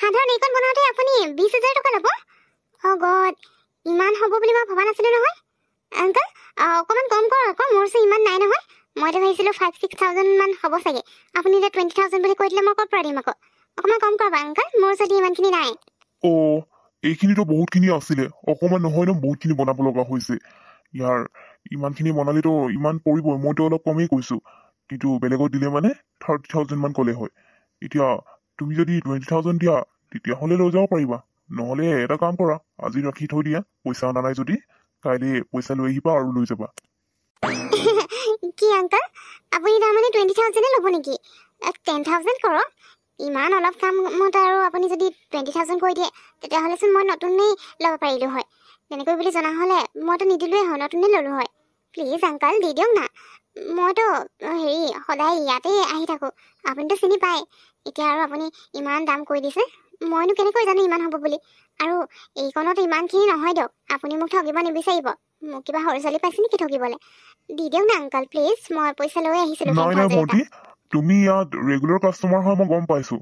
সাধাৰণ এইখন বনাওঁতে আপুনি 20,000 টকা ল'ব? অ' গড, ইমান হ'ব বুলি মই ভবা নাছিলোঁ নহয়। আংকল অকণমান কম কৰক আকৌ, মোৰ ওচৰত ইমান নাই নহয়। মইতো ভাবিছিলোঁ 5-6,000 মান হ'ব চাগে। আপুনি এতিয়া 20,000 বুলি কৈ দিলে মই ক'ৰ পৰা দিম আকৌ? অকণমান কম কৰক আংকল, মোৰ ওচৰত ইমানখিনি নাই। এইখিনিতো বহুতখিনি আছিলে, অকণমান নহয় ন, বহুতখিনি বনাব লগা হৈছে। ইয়াৰ ইমানখিনি বনালেতো ইমান পৰিবই, মইতো অলপ কমেই কৈছোঁ, কিন্তু বেলেগত দিলে মানে 30,000 মান ক'লে হয়। এতিয়া তুমি যদি 20,000 দিয়া তেতিয়াহ'লে লৈ যাব পাৰিবা, নহ'লে এটা কাম কৰা, আজি ৰাখি থৈ দিয়া। পইচা অনা নাই যদি কাইলৈ পইচা লৈ আহিবা আৰু লৈ যাবা। কি আংকল, আপুনি তাৰমানে 20,000 ল'ব নেকি? 10,000 কৰক। ইমান অলপ কামত আৰু আপুনি যদি 20,000 কৈ দিয়ে তেতিয়াহ'লেচোন মই নতুনেই ল'ব পাৰিলোঁ হয়। তেনেকৈ বুলি জনা হ'লে মইতো নিদিলোঁৱেই হয়, নতুনেই ল'লোঁ হয়। প্লিজ আংকল দি দিয়ক না। মইতো সদায় ইয়াতেই আহি থাকোঁ, আপুনিতো চিনি পায়। এতিয়া আৰু আপুনি ইমান দাম কৈ দিছে, মইনো কেনেকৈ জানো ইমান হ'ব বুলি। আৰু এইকণত ইমানখিনি নহয় দিয়ক, আপুনি মোক ঠগিব নিবিচাৰিব। মোক কিবা সৰু ছোৱালী পাইছে নেকি ঠগিবলৈ? দি দিয়ক না আংকল প্লিজ, মই পইচা লৈ আহিছিলোঁ। নাই ভণ্টি, তুমি ইয়াত ৰেগুলাৰ কাষ্টমাৰ হয়, মই গম পাইছোঁ।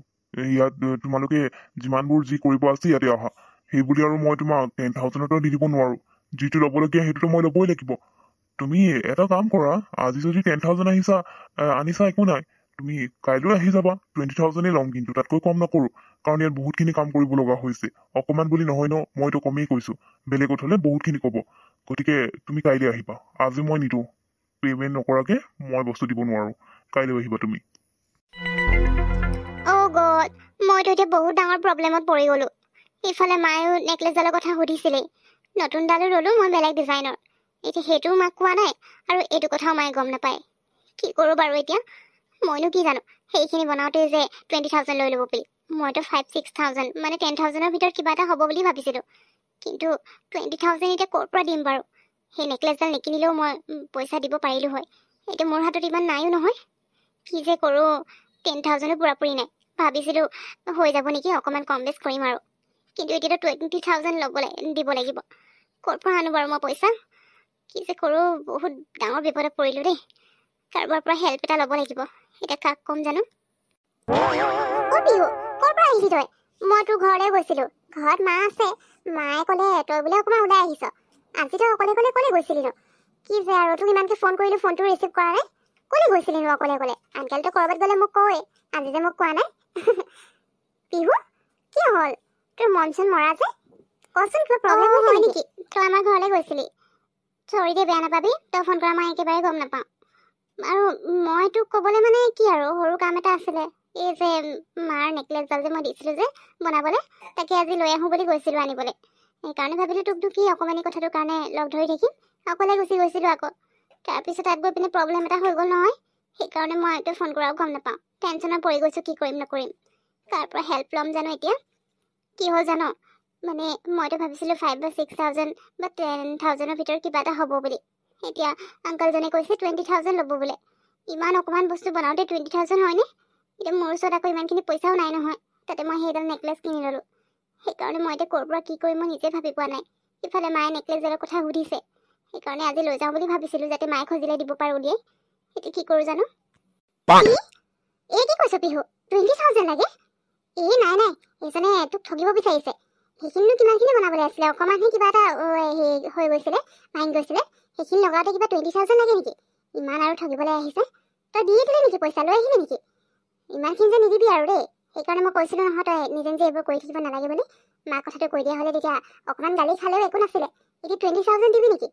ইয়াত তোমালোকে যিমানবোৰ যি কৰিব আছে ইয়াতে অহা, সেইবুলি আৰু মই তোমাক 10,000 দি দিব নোৱাৰোঁ। যিটো ল'বলগীয়া সেইটোতো মই ল'বই লাগিব। তুমি এটা কাম কৰা, আজি যদি 10,000 আনিছা একো নাই, তুমি কাইলৈ আহি যাবা, 20,000 ল'ম, কিন্তু তাতকৈ কম নকৰোঁ। কাৰণ ইয়াত বহুতখিনি কাম কৰিব লগা হৈছে, অকণমান বুলি নহয় ন, মইতো কমেই কৈছোঁ। বেলেগত হ'লে বহুতখিনি ক'ব। গতিকে তুমি কাইলৈ আহিবা, আজি মই নিদিওঁ। পে'মেণ্ট নকৰাকৈ মই বস্তু দিব নোৱাৰোঁ। কাইলৈ আহিবা তুমি। অ' গড, মইতো এতিয়া বহুত ডাঙৰ প্ৰব্লেমত পৰি গ'লোঁ। ইফালে মায়েও নেকলেছডালৰ কথা সুধিছিলেই, নতুনডালো ল'লোঁ মই বেলেগ ডিজাইনৰ। এতিয়া সেইটোও মাক কোৱা নাই, আৰু এইটো কথাও মায়ে গম নাপায়। কি কৰোঁ বাৰু এতিয়া? মইনো কি জানো সেইখিনি বনাওঁতেই যে 20,000 লৈ ল'ব বুলি। মইতো 5-6,000 মানে 10,000 ভিতৰত কিবা এটা হ'ব বুলি ভাবিছিলোঁ, কিন্তু 20,000 এতিয়া ক'ৰ পৰা দিম বাৰু? সেই নেকলেছডাল নিকিনিলেও মই পইচা দিব পাৰিলোঁ হয়। এতিয়া মোৰ হাতত ইমান নাইও নহয়। কি যে কৰোঁ, 10,000 পূৰাপূৰি নাই। ভাবিছিলোঁ হৈ যাব নেকি, অকণমান কম বেছ কৰিম আৰু, কিন্তু এতিয়াতো 20,000 দিব লাগিব। ক'ৰ পৰা আনো বাৰু মই পইচা? কি যে কৰোঁ, বহুত ডাঙৰ বিপদত পৰিলোঁ দেই। কাৰোবাৰ পৰা হেল্প এটা ল'ব লাগিব। এতিয়া কাক ক'ম জানো? অ' বিহু, ক'ৰ পৰা আহিলি তই? মই তোৰ ঘৰলৈ গৈছিলোঁ, ঘৰত মা আছে। মায়ে ক'লে তই বোলে অকণমান ওলাই আহিছ। আজি তই অকলে ক'লে গৈছিলি ন? কি যে আৰু, তোক ইমানকৈ ফোন কৰিলোঁ, ফোনটো ৰিচিভ কৰা নাই। ক'লে গৈছিলি নো অকলে? আনকালতো ক'ৰবাত গ'লে মোক কয়, আজি যে মোক কোৱা নাই। বিহু, কি হ'ল? তোৰ মন চন মৰা যে? কচোন, কিবা প্ৰব্লেম হয় নেকি? তই আমাৰ ঘৰলৈ গৈছিলি। চৰি দে, বেয়া নাপাবি, তই ফোন কৰা মই একেবাৰে গম নাপাওঁ। আৰু মই তোক ক'বলৈ মানে কি আৰু, সৰু কাম এটা আছিলে। এই যে মাৰ নেকলেছডাল যে মই দিছিলোঁ যে বনাবলৈ, তাকে আজি লৈ আহোঁ বুলি গৈছিলোঁ আনিবলৈ। সেইকাৰণে ভাবিলোঁ তোকতো কি অকণমানি কথাটোৰ কাৰণে লগ ধৰি থাকিম, অকলে গুচি গৈছিলোঁ আকৌ। তাৰপিছত তাত গৈ পিনে প্ৰব্লেম এটা হৈ গ'ল নহয়, সেইকাৰণে মই তই ফোন কৰাও গম নাপাওঁ। টেনশ্যনত পৰি গৈছোঁ, কি কৰিম নকৰিম, কাৰ পৰা হেল্প ল'ম জানো এতিয়া। কি হ'ল জানো, মানে মইতো ভাবিছিলোঁ 5-6,000 বা 10,000 ভিতৰত কিবা এটা হ'ব বুলি। এতিয়া আংকলজনে কৈছে 20,000 ল'ব বোলে। ইমান অকণমান বস্তু বনাওঁতে 20,000 হয়নে? এতিয়া মোৰ ওচৰত আকৌ ইমানখিনি পইচাও নাই নহয়, তাতে মই সেইডাল নেকলেছ কিনি ল'লোঁ। সেইকাৰণে মই এতিয়া ক'ৰ পৰা কি কৰিম মই নিজে ভাবি পোৱা নাই। ইফালে মায়ে নেকলেছডালৰ কথা সুধিছে, সেইকাৰণে আজি লৈ যাওঁ বুলি ভাবিছিলোঁ, যাতে মায়ে খুজিলে দিব পাৰোঁ দিয়ে। এতিয়া কি কৰোঁ জানো? এই কি কৈছ পিহু, 20,000 লাগে? নাই এইজনে তোক ঠগিব বিচাৰিছে। সেইখিনিনো কিমানখিনি বনাবলৈ আছিলে, অকণমানহে কিবা এটা হৈ গৈছিলে, ভাঙি গৈছিলে। সেইখিনি লগাওঁতে কিবা 20,000 লাগে নেকি? ইমান আৰু ঠগিবলৈ আহিছে। তই দিয়ে দিলি নেকি পইচা, লৈ আহিলি নেকি? ইমানখিনি যে নিদিবি আৰু দেই। সেইকাৰণে মই কৈছিলোঁ নহয়, তই নিজে নিজে এইবোৰ কৰি থাকিব নালাগে বুলি। মাক কথাটো কৈ দিয়া হ'লে তেতিয়া অকণমান গালি খালেও একো নাছিলে। এতিয়া 20,000 দিবি নেকি?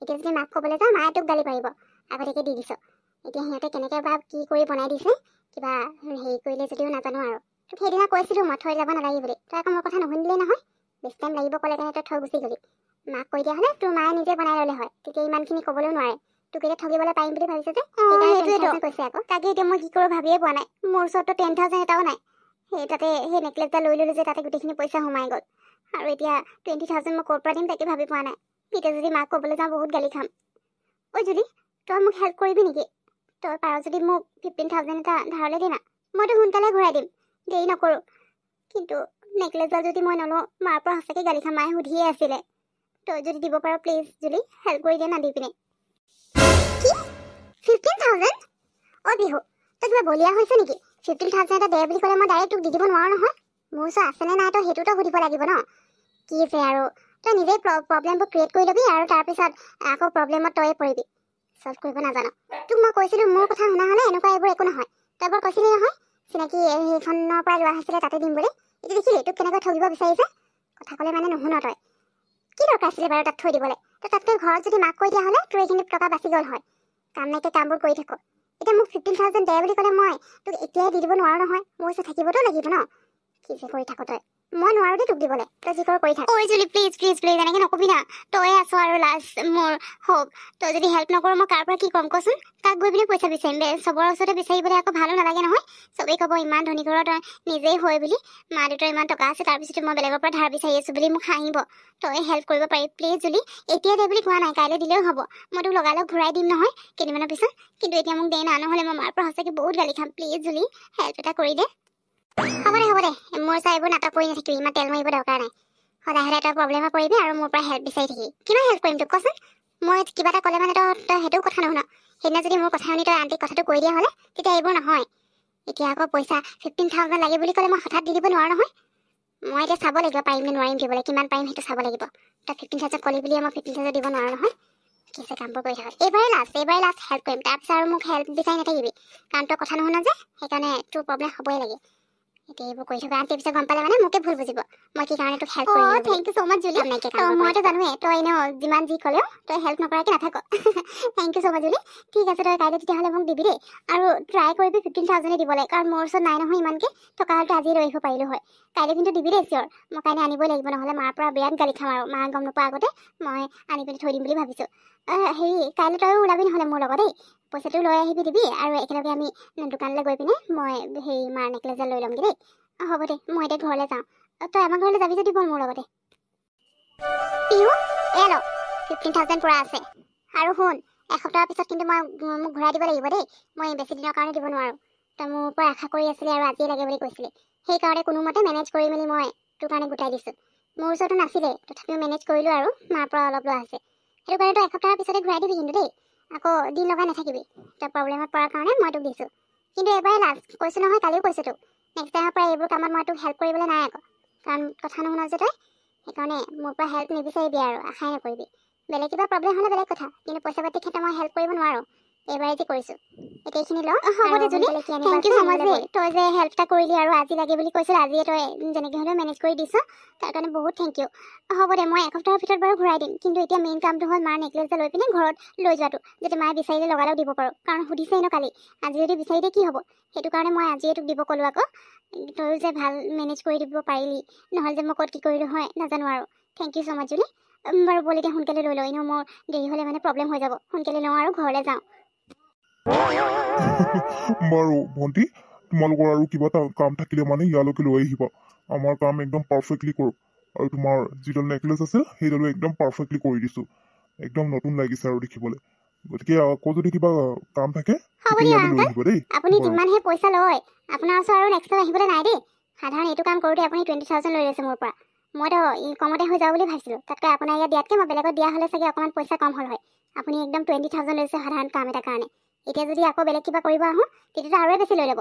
এতিয়া যদি মাক ক'বলৈ যাওঁ মায়ে তোক গালি পাৰিব, আগতীয়াকৈ দি দিছ। এতিয়া সিহঁতে কেনেকৈ বা কি কৰি বনাই দিছে, কিবা হেৰি কৰিলে যদিও নাজানো আৰু। তোক সেইদিনা কৈছিলোঁ মই থৈ যাব নালাগে বুলি, তই আকৌ মোৰ কথা নুশুনিলেই নহয়। বেছি টাইম লাগিব ক'লে কাৰণে তই থৈ গুচি গ'লি। মাক কৈ দিয়া হ'লে তোৰ মায়ে নিজে বনাই ল'লে হয়, তেতিয়া ইমানখিনি ক'বলৈও নোৱাৰে। তোক এতিয়া ঠগিবলৈ পাৰিম বুলি ভাবিছে যে, সেইটোৱেতো কৈছে আকৌ। তাকে এতিয়া মই কি কৰোঁ ভাবিয়ে পোৱা নাই। মোৰ ওচৰততো 10,000 এটাও নাই। তাতে সেই নেকলেছডাল লৈ ল'লোঁ যে, তাতে গোটেইখিনি পইচা সোমাই গ'ল। আৰু এতিয়া 20,000 মই ক'ৰ পৰা দিম তাকে ভাবি পোৱা নাই। এতিয়া যদি মাক ক'বলৈ যাওঁ বহুত গালি খাম। ঐ জুলি, তই মোক হেল্প কৰিবি নেকি? তই পাৰ যদি মোক 15,000 এটা ধাৰলৈ দে না, মইতো সোনকালে ঘূৰাই দিম, দেৰি নকৰোঁ। কিন্তু নেকলেছডাল যদি মই নলওঁ, মাৰ পৰা সঁচাকৈ গালি খাম। মায়ে সুধিয়ে আছিলে। তই যদি দিব পাৰ প্লিজ জুলি, হেল্প কৰি দে না দি পিনে। কি 15,000? অ' বিহু, তই কিবা বলিয়া হৈছে নেকি? 15,000 এটা দে বুলি ক'লে মই ডাইৰেক্ট তোক দি দিব নোৱাৰোঁ নহয়। মোৰ ওচৰত আছেনে নাই তই সেইটোতো সুধিব লাগিব ন কি যে আৰু তই নিজেই প্ৰব্লেমবোৰ ক্ৰিয়েট কৰি ল'বি আৰু তাৰপিছত আকৌ প্ৰব্লেমত তই পৰিবি সলভ কৰিব নাজানো তোক মই কৈছিলোঁ মোৰ কথা শুনা হ'লে এনেকুৱা এইবোৰ একো নহয় তই এবাৰ কৈছিলি নহয় চিনাকি সেইখনৰ পৰা লোৱা হৈছিলে তাতে দিম বুলি এতিয়া দেখিলি তোক কেনেকৈ ঠগিব বিচাৰিছে কথা ক'লে মানে নুশুন তই কি দৰকাৰ আছিলে বাৰু তাত থৈ দিবলৈ তই তাতকৈ ঘৰত যদি মাক কৈ দিয়া হ'লে তোৰ এইখিনি টকা বাচি গ'ল হয় কাম নাইকিয়া কামবোৰ কৰি থাকোঁ এতিয়া মোক 15,000 দে বুলি ক'লে মই তোক এতিয়াই দি দিব নোৱাৰো নহয় মোৰ ওচৰত থাকিবতো লাগিব ন কি যে কৰি থাকো তই মই নোৱাৰো দেই তোক দিবলৈ তই যি কৰ কৰি থাক ঐ জুলি প্লিজ প্লিজ প্লিজ এনেকৈ নকবি না তই আছ আৰু লাষ্ট মোৰ হোপ তই যদি হেল্প নকৰ মই কাৰ পৰা কি ক'ম কচোন কাক গৈ পিনে পইচা বিচাৰিম চবৰ ওচৰতে বিচাৰিবলৈ আকৌ ভালো নালাগে নহয় চবেই ক'ব ইমান ধনী ঘৰৰ তই নিজেই হয় বুলি মা দেউতাৰ ইমান টকা আছে তাৰপিছতে মই বেলেগৰ পৰা ধাৰ বিচাৰি আছোঁ বুলি মোক হাঁহিব তই হেল্প কৰিব পাৰি প্লিজ জুলি এতিয়া দে বুলি কোৱা নাই কাইলৈ দিলেও হ'ব মই তোক লগালগ ঘূৰাই দিম নহয় কেইদিনমানৰ পিছত কিন্তু এতিয়া মোক দে না নহ'লে মই মাৰ পৰা সঁচাকৈ বহুত গালি খাম প্লিজ জুলি হেল্প এটা কৰি দে হ'ব দে মোৰ চাই এইবোৰ নাটক কৰি নাথাকিবি ইমান তেল মাৰিব দৰকাৰ নাই সদায় সদায় তই প্ৰব্লেমত পৰিবি আৰু মোৰ পৰা হেল্প বিচাৰি থাকিবি কিমান হেল্প কৰিম তোক কচোন মই কিবা এটা ক'লে মানে তই সেইটো কথা নুশুন সেইদিনা যদি মোৰ কথা শুনি তই আণ্টিক কথাটো কৈ দিয়া হ'লে তেতিয়া এইবোৰ নহয় এতিয়া আকৌ পইচা 15,000 লাগে বুলি ক'লে মই হঠাৎ দি দিব নোৱাৰো নহয় মই এতিয়া চাব লাগিব পাৰিম নে নোৱাৰিম দিবলৈ কিমান পাৰিম সেইটো চাব লাগিব তই 15,000 ক'লি বুলিয়ে মই 15,000 দিব নোৱাৰো নহয় কি আছে কামবোৰ কৰি থাক এইবাৰে লাষ্ট হেল্প কৰিম তাৰপিছত আৰু মোক হেল্প বিচাৰি নাথাকিবি কাৰণ তই কথা নুশুন যে সেইকাৰণে তোৰ প্ৰব্লেম হ'বই লাগে এতিয়া এইবোৰ কৰি থকা আণ্টিৰ পিছত গম পালে মানে মোকে ভুল বুজিব মই কি কাৰণে তোক হেল্প কৰিম থেংক ইউ ছ' মাছ জুলি মইতো জানোৱে তই এনেও যিমান যি ক'লেও তই হেল্প নকৰাকৈ নাথাক থেংক ইউ ছ' মাছ জুলি ঠিক আছে তই কাইলৈ তেতিয়াহ'লে মোক দিবি দেই আৰু ট্ৰাই কৰিবি 15,000 দিবলৈ কাৰণ মোৰ ওচৰত নাই নহয় ইমানকৈ থকা হ'লেতো আজি লৈ আহিব পাৰিলোঁ হয় কাইলৈ কিন্তু দিবি দেই চিয়'ৰ মই কাইলৈ আনিবই লাগিব নহ'লে মাৰ পৰা বিৰাট গালি খাম আৰু মা গম নোপোৱা আগতে মই আনি পিনি থৈ দিম বুলি ভাবিছোঁ হেৰি কাইলৈ তইও ওলাবি নহ'লে মোৰ লগত দেই পইচাটো লৈ আহিবি দিবি আৰু একেলগে আমি দোকানলৈ গৈ পিনে মই হেৰি মাৰ নেকলেছডাল লৈ ল'মগৈ দেই হ'ব দে মই এতিয়া ঘৰলৈ যাওঁ তই আমাৰ ঘৰলৈ যাবি যদি বল মোৰ লগতে পিহু এ ল 15,000 পূৰা আছে আৰু শুন এসপ্তাহৰ পিছত কিন্তু মোক ঘূৰাই দিব লাগিব দেই মই বেছি দিনৰ কাৰণে দিব নোৱাৰোঁ তই মোৰ পৰা আশা কৰি আছিলি আৰু আজিয়ে লাগে বুলি কৈছিলি সেইকাৰণে কোনোমতে মেনেজ কৰি মেলি মই তোৰ কাৰণে গোটাই দিছোঁ মোৰ ওচৰতো নাছিলে তথাপিও মেনেজ কৰিলোঁ আৰু মাৰ পৰা অলপ লোৱা আছে সেইটো কাৰণে তই এসপ্তাহৰ পিছতে ঘূৰাই দিবি কিন্তু দেই আকৌ দিন লগাই নাথাকিবি তই প্ৰব্লেমত পৰাৰ কাৰণে মই তোক দিছোঁ কিন্তু এবাৰে লাষ্ট কৈছোঁ নহয় কালিও কৈছোঁ তোক নেক্সট টাইমৰ পৰা এইবোৰ কামত মই তোক হেল্প কৰিবলৈ নাই আকৌ কাৰণ কথা নুশুন যে তই সেইকাৰণে মোৰ পৰা হেল্প নিবিচাৰিবি আৰু আশাই নকৰিবি বেলেগ কিবা প্ৰব্লেম হ'লে বেলেগ কথা কিন্তু পইচা পাতিৰ ক্ষেত্ৰত মই হেল্প কৰিব নোৱাৰোঁ এইবাৰে যে কৰিছোঁ এতিয়া এইখিনি ল হ'ব দে জুলি থেংক ইউ ছ' মাছ দেই তই যে হেল্প এটা কৰিলি আৰু আজি লাগে বুলি কৈছিল আজিয়ে তই যেনেকৈ হ'লেও মেনেজ কৰি দিছ তাৰ কাৰণে বহুত থেংক ইউ হ'ব দে মই এসপ্তাহৰ ভিতৰত বাৰু ঘূৰাই দিম কিন্তু এতিয়া মেইন কামটো হ'ল মাৰ নেকলেছডাল লৈ পিনে ঘৰত লৈ যোৱাটো যাতে মায়ে বিচাৰিলে লগালগ দিব পাৰোঁ কাৰণ সুধিছেই ন কালি আজি যদি বিচাৰি দিয়ে কি হ'ব সেইটো কাৰণে মই আজিয়ে তোক দিব ক'লোঁ আকৌ তইও যে ভাল মেনেজ কৰি দিব পাৰিলি নহ'লে যে মই ক'ত কি কৰিলোঁ হয় নাজানো আৰু থেংক ইউ ছ' মাছ জুলি বাৰু ব'ল এতিয়া সোনকালে লৈ লওঁ এনেও মোৰ দেৰি হ'লে মানে প্ৰব্লেম হৈ যাব সোনকালে লওঁ আৰু ঘৰলৈ যাওঁ বাৰু ভণ্টি তোমালোকৰ আৰু কিবা এটা কাম থাকিলে মানে ইয়ালৈকে লৈ আহিবা আমাৰ কাম একদম পাৰফেক্টলি কৰোঁ আৰু তোমাৰ যিডাল নেকলেছ আছে সেইডালো একদম পাৰফেক্টলি কৰি দিছোঁ একদম নতুন লাগিছে আৰু দেখিবলৈ গতিকে আকৌ যদি কিবা কাম থাকে লৈ আহিব দেই আপুনি যিমানহে পইচা লয় আপোনাৰ ওচৰত আৰু নেক্সট টাইম আহিবলৈ নাই দেই সাধাৰণ এইটো কাম কৰোঁতে আপুনি 20,000 লৈ লৈছে মোৰ পৰা মইতো কমতে হৈ যাব বুলি ভাবিছিলোঁ তাতকৈ আপোনাৰ ইয়াত দিয়াতকৈ মই বেলেগত দিয়া হ'লে চাগে অকণমান পইচা কম হ'ল হয় আপুনি একদম 20,000 লৈছে সাধাৰণ কাম এটাৰ কাৰণে এতিয়া যদি আকৌ বেলেগ কিবা কৰিব আহোঁ তেতিয়াতো আৰু বেছি লৈ ল'ব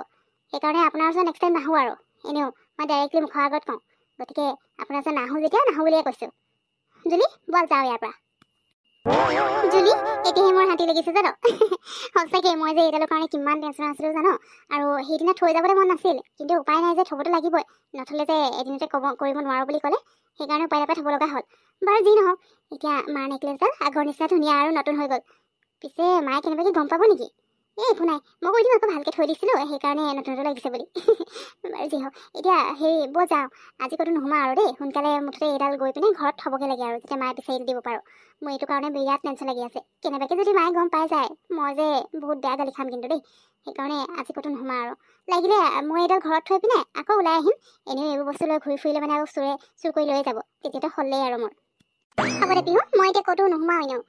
সেইকাৰণে আপোনাৰ ওচৰত নেক্সট টাইম নাহোঁ আৰু এনেও মই ডাইৰেক্টলি মুখৰ আগত কওঁ গতিকে আপোনাৰ ওচৰত নাহোঁ যেতিয়া নাহোঁ বুলিয়ে কৈছোঁ জুলি বল যাওঁ ইয়াৰ পৰা জুলি এতিয়াহে মোৰ শান্তি লাগিছে জানো সঁচাকৈ মই যে এইডালৰ কাৰণে কিমান টেনশ্যন আছিলোঁ জানো আৰু সেইদিনা থৈ যাবলৈ মন নাছিল কিন্তু উপায় নাই যে থ'বতো লাগিবই নথ'লে যে এদিনতে কৰিব নোৱাৰোঁ বুলি ক'লে সেইকাৰণে উপায় নাপাই থ'ব লগা হ'ল বাৰু যি নহওক এতিয়া মাৰ নেকলেছডাল আগৰ নিচিনা ধুনীয়া আৰু নতুন হৈ গ'ল পিছে মায়ে কেনেবাকৈ গম পাব নেকি একো নাই মই কৈ দিম আকৌ ভালকৈ থৈ দিছিলোঁ সেইকাৰণে নতুনটো লাগিছে বুলি বাৰু যি হওক এতিয়া হেৰি ব'ল যাওঁ আজি ক'তো নোসোমাওঁ আৰু দেই সোনকালে মুঠতে এইডাল গৈ পিনে ঘৰত থ'বগৈ লাগে আৰু যেতিয়া মায়ে বিচাৰি দিব পাৰোঁ মোৰ এইটো কাৰণে বিৰাট টেনশ্যন লাগি আছে কেনেবাকৈ যদি মায়ে গম পাই যায় মই যে বহুত বেয়া গালি খাম কিন্তু দেই সেইকাৰণে আজি ক'তো নোসোমাওঁ আৰু লাগিলে মই এইডাল ঘৰত থৈ পিনে আকৌ ওলাই আহিম এনেও এইবোৰ বস্তু লৈ ঘূৰি ফুৰিলে মানে আকৌ চুৰ কৰি লৈ যাব তেতিয়াতো হ'লেই আৰু মোৰ হ'ব দে পিহু মই এতিয়া ক'তো নোসোমাওঁ এনেও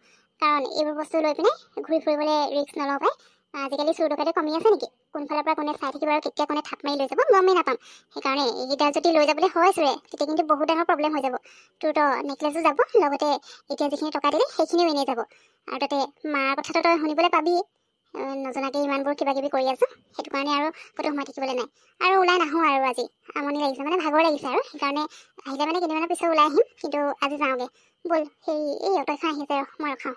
কাৰণ এইবোৰ বস্তু লৈ পিনে ঘূৰি ফুৰিবলৈ ৰিস্ক নলওঁ পাই আজিকালি চুৰ ডকাইতে কমি আছে নেকি কোনফালৰ পৰা কোনে চাই থাকিব আৰু কেতিয়া কোনে থাপ মাৰি লৈ যাব গমেই নাপাম সেইকাৰণে এইকেইটা যদি লৈ যাবলৈ হয় চুৰে তেতিয়া কিন্তু বহুত ডাঙৰ প্ৰব্লেম হৈ যাব তোৰতো নেকলেছো যাব লগতে এতিয়া যিখিনি টকা দিলি সেইখিনিও এনেই যাব আৰু তাতে মাৰ কথাটো তই শুনিবলৈ পাবি নজনাকৈ ইমানবোৰ কিবা কিবি কৰি আছোঁ, সেইটো কাৰণে আৰু ক'তো সোমাই থাকিবলৈ নাই। আৰু ওলাই নাহোঁ আৰু আজি, আমনি লাগিছে, মানে ভাগৰ লাগিছে আৰু সেইকাৰণে আহিলে মানে কেইদিনমানৰ পিছত ওলাই আহিম, কিন্তু আজি যাওঁগৈ ব'ল। এই অটো এখন আহিছে, মই ৰখাওঁ।